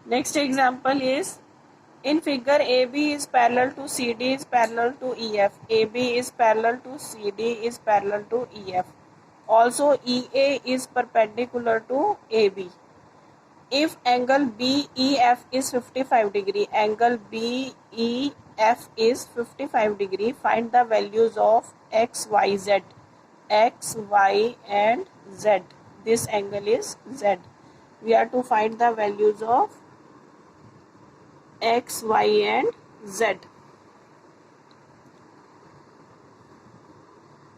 Next example is, in figure AB is parallel to CD is parallel to EF. AB is parallel to CD is parallel to EF. Also EA is perpendicular to AB. If angle BEF is 55 degree, angle BEF is 55 degree, find the values of X, Y, Z. X, Y and Z. This angle is Z. We have to find the values of X, Y and Z.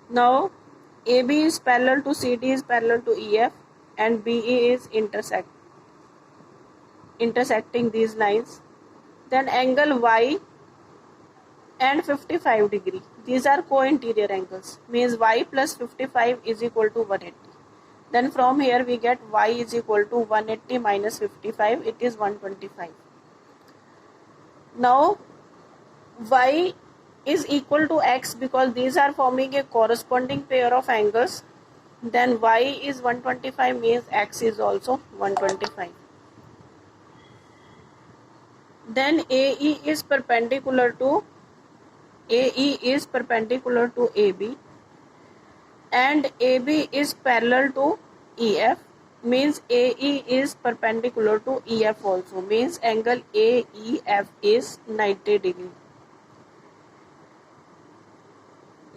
Now AB is parallel to CD is parallel to EF and BE is intersecting these lines. Then angle Y and 55 degree. These are co-interior angles. Means Y plus 55 is equal to 180. Then from here we get Y is equal to 180 minus 55. It is 125. Now Y is equal to X because these are forming a corresponding pair of angles. Then Y is 125 means X is also 125. Then AE is perpendicular to AB and AB is parallel to EF, means AE is perpendicular to EF also, means angle AEF is 90 degree.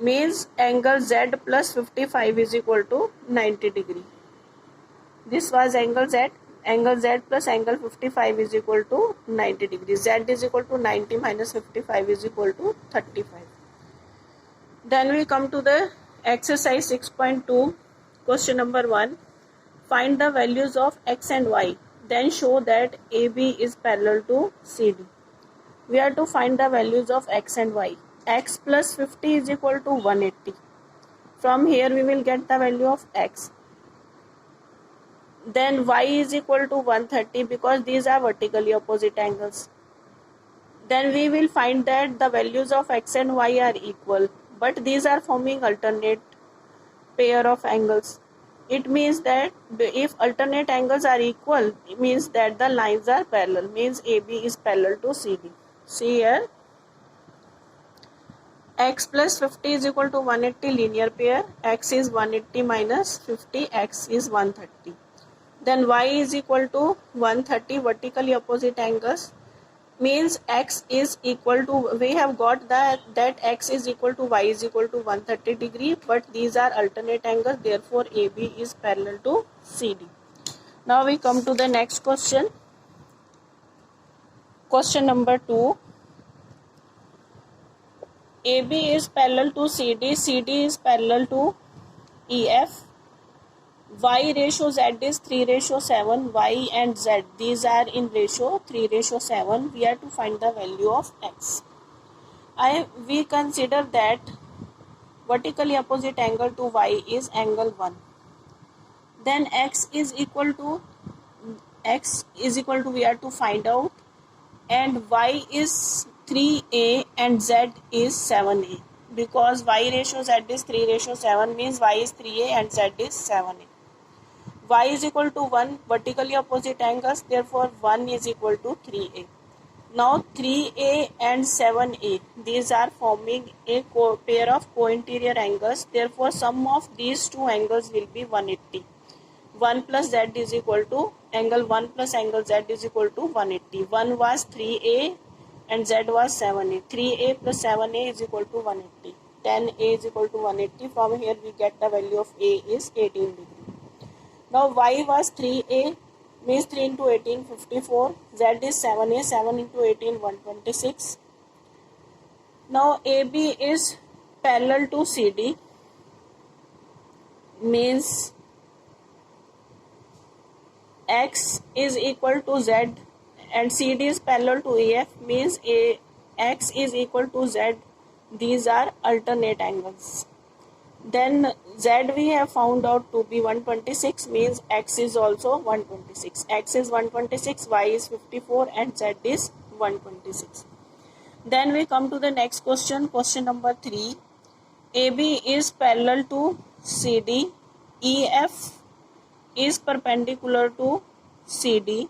Means angle Z plus 55 is equal to 90 degree. This was angle Z. Angle Z plus angle 55 is equal to 90 degree. Z is equal to 90 minus 55 is equal to 35. Then we come to the exercise 6.2. Question number 1. Find the values of X and Y. Then show that AB is parallel to CD. We have to find the values of X and Y. X plus 50 is equal to 180. From here we will get the value of X. Then Y is equal to 130 because these are vertically opposite angles. Then we will find that the values of X and Y are equal, but these are forming alternate pair of angles. It means that if alternate angles are equal, it means that the lines are parallel, means AB is parallel to CD. See here, X plus 50 is equal to 180 linear pair. X is 180 minus 50, X is 130. Then Y is equal to 130 vertically opposite angles, means X is equal to, we have got that X is equal to Y is equal to 130 degree, but these are alternate angles, therefore AB is parallel to CD. Now we come to the next question. Question number 2. AB is parallel to CD, CD is parallel to EF. Y ratio Z is 3:7. Y and Z, these are in ratio 3:7. We have to find the value of X. We consider that vertically opposite angle to Y is angle 1. Then X is equal to we have to find out, and Y is 3A and Z is 7A. Because Y ratio Z is 3:7 means Y is 3A and Z is 7A. Y is equal to 1, vertically opposite angles, therefore 1 is equal to 3A. Now 3A and 7A, these are forming a pair of co-interior angles, therefore sum of these two angles will be 180. 1 plus Z is equal to, angle 1 plus angle Z is equal to 180. 1 was 3A and Z was 7A. 3A plus 7A is equal to 180. 10A is equal to 180. From here we get the value of A is 18 degree. Now Y was 3A, means 3 into 18, 54. Z is 7A, 7 into 18, 126. Now AB is parallel to CD, means X is equal to Z, and CD is parallel to EF, means X is equal to Z. These are alternate angles. Then Z we have found out to be 126, means X is also 126. X is 126, Y is 54 and Z is 126. Then we come to the next question, question number 3. AB is parallel to CD, EF is perpendicular to CD,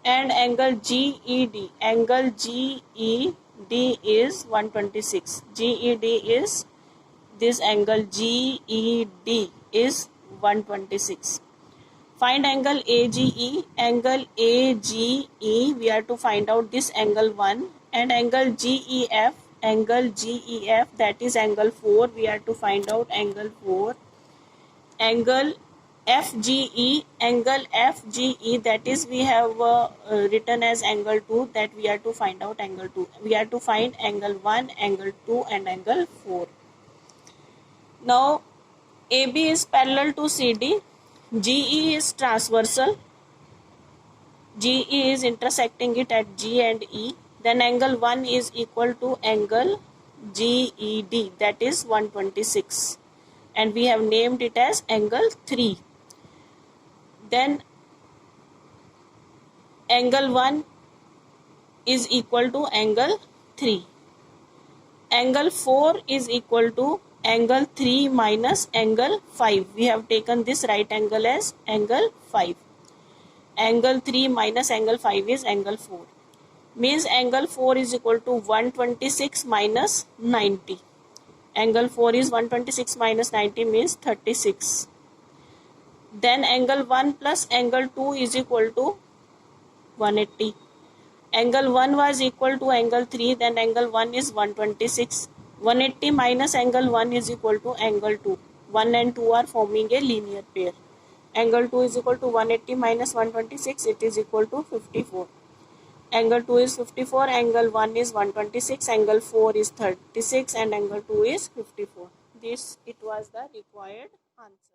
and angle GED. Angle GED is 126. GED is this angle GED is 126. Find angle AGE. Angle AGE, we are to find out this angle 1, and angle GEF. Angle GEF, that is angle 4, we are to find out angle 4. Angle FGE. Angle FGE, that is we have written as angle 2, that we are to find out angle 2. We are to find angle 1, angle 2 and angle 4. Now AB is parallel to CD. GE is transversal. GE is intersecting it at G and E. Then angle 1 is equal to angle GED, that is 126. And we have named it as angle 3. Then angle 1 is equal to angle 3. Angle 4 is equal to angle 3 minus angle 5. We have taken this right angle as angle 5. Angle 3 minus angle 5 is angle 4. Means angle 4 is equal to 126 minus 90. Angle 4 is 126 minus 90 means 36. Then angle 1 plus angle 2 is equal to 180. Angle 1 was equal to angle 3, then angle 1 is 126. 180 minus angle 1 is equal to angle 2. 1 and 2 are forming a linear pair. Angle 2 is equal to 180 minus 126, it is equal to 54. Angle 2 is 54, angle 1 is 126, angle 4 is 36 and angle 2 is 54. This it was the required answer.